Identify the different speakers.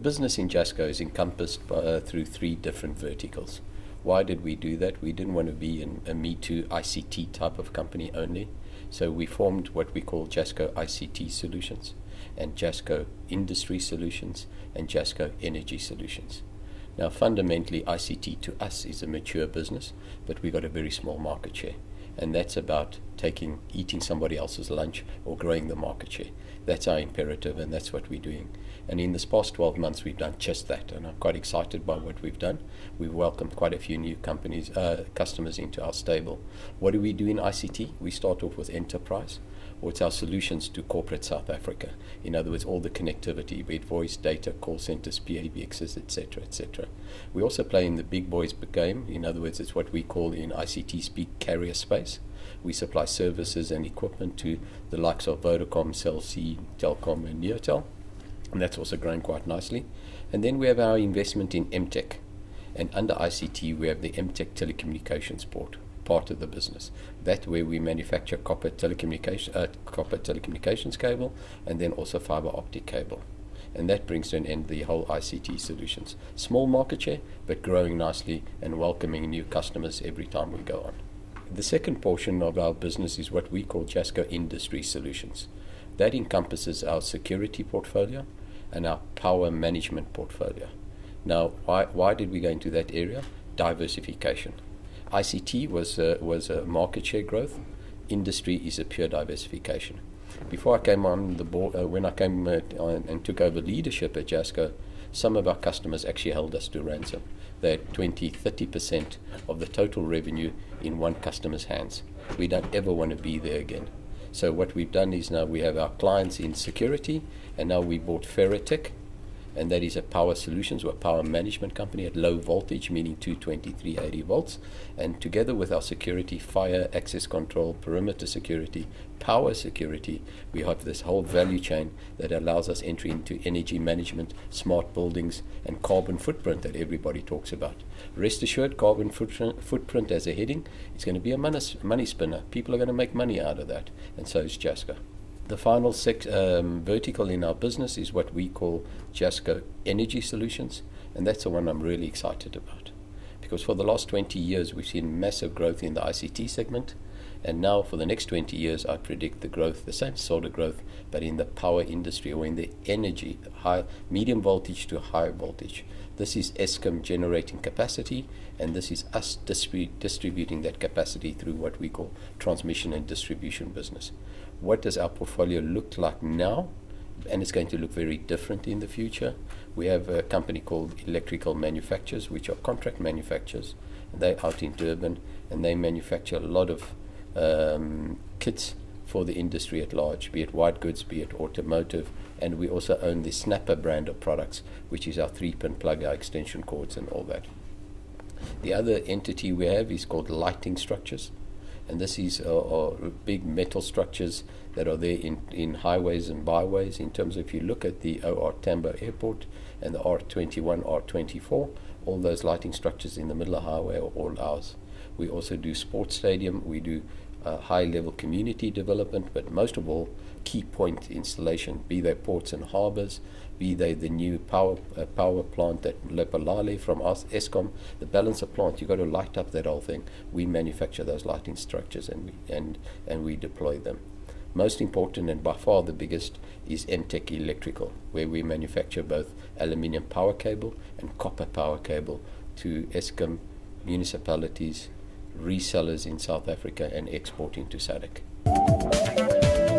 Speaker 1: business in Jasco is encompassed through three different verticals. Why did we do that? We didn't want to be a Me Too ICT type of company only. So we formed what we call Jasco ICT Solutions, and Jasco Industry Solutions, and Jasco Energy Solutions. Now, fundamentally, ICT to us is a mature business, but we've got a very small market share. And that's about eating somebody else's lunch or growing the market share. That's our imperative, and that's what we're doing. And in this past 12 months, we've done just that, and I'm quite excited by what we've done. We've welcomed quite a few new customers into our stable. What do we do in ICT? We start off with enterprise, or it's our solutions to corporate South Africa. In other words, all the connectivity, be it voice, data, call centers, PABXs, etc., etc. We also play in the big boys game. In other words, it's what we call in ICT speak carrier space. We supply services and equipment to the likes of Vodacom, Cell C, Telkom, and Neotel, and that's also growing quite nicely. And then we have our investment in MTech, and under ICT we have the MTech telecommunications part of the business. That's where we manufacture copper telecommunications cable, and then also fiber optic cable. And that brings to an end the whole ICT solutions. Small market share, but growing nicely and welcoming new customers every time we go on. The second portion of our business is what we call Jasco Industry Solutions. That encompasses our security portfolio and our power management portfolio. Now, why did we go into that area? Diversification. ICT was a market share growth. Industry is a pure diversification. Before I came on the board, when I came on and took over leadership at Jasco, some of our customers actually held us to ransom. They had 20-30% of the total revenue in one customer's hands. We don't ever want to be there again. So what we've done is now we have our clients in security, and now we bought Ferrotech, and that is a power solutions or a power management company at low voltage, meaning 220, 380 volts. And together with our security, fire, access control, perimeter security, power security, we have this whole value chain that allows us entry into energy management, smart buildings, and carbon footprint that everybody talks about. Rest assured, carbon footprint as a heading, it's going to be a money spinner. People are going to make money out of that, and so is Jasco. The final vertical in our business is what we call Jasco Energy Solutions, and that's the one I'm really excited about. Because for the last 20 years, we've seen massive growth in the ICT segment, and now for the next 20 years, I predict the growth, the same sort of growth, but in the power industry or in the energy, medium voltage to high voltage. This is Eskom generating capacity, and this is us distributing that capacity through what we call transmission and distribution business. What does our portfolio look like now? And it's going to look very different in the future. We have a company called Electrical Manufacturers, which are contract manufacturers. They're out in Durban, and they manufacture a lot of kits for the industry at large, be it white goods, be it automotive, and we also own the Snapper brand of products, which is our 3-pin plug, our extension cords, and all that. The other entity we have is called Lighting Structures, and this is big metal structures that are there in highways and byways. In terms of, if you look at the OR Tambo Airport and the R21, R24, all those lighting structures in the middle of the highway are all ours. We also do sports stadium, we do high-level community development, but most of all, key point installation, be they ports and harbors, be they the new power plant at Lepalale from us, Eskom, the balancer plant. You've got to light up that whole thing. We manufacture those lighting structures, and we deploy them. Most important and by far the biggest is MTech Electrical, where we manufacture both aluminium power cable and copper power cable to Eskom, municipalities, resellers in South Africa, and exporting to SADC.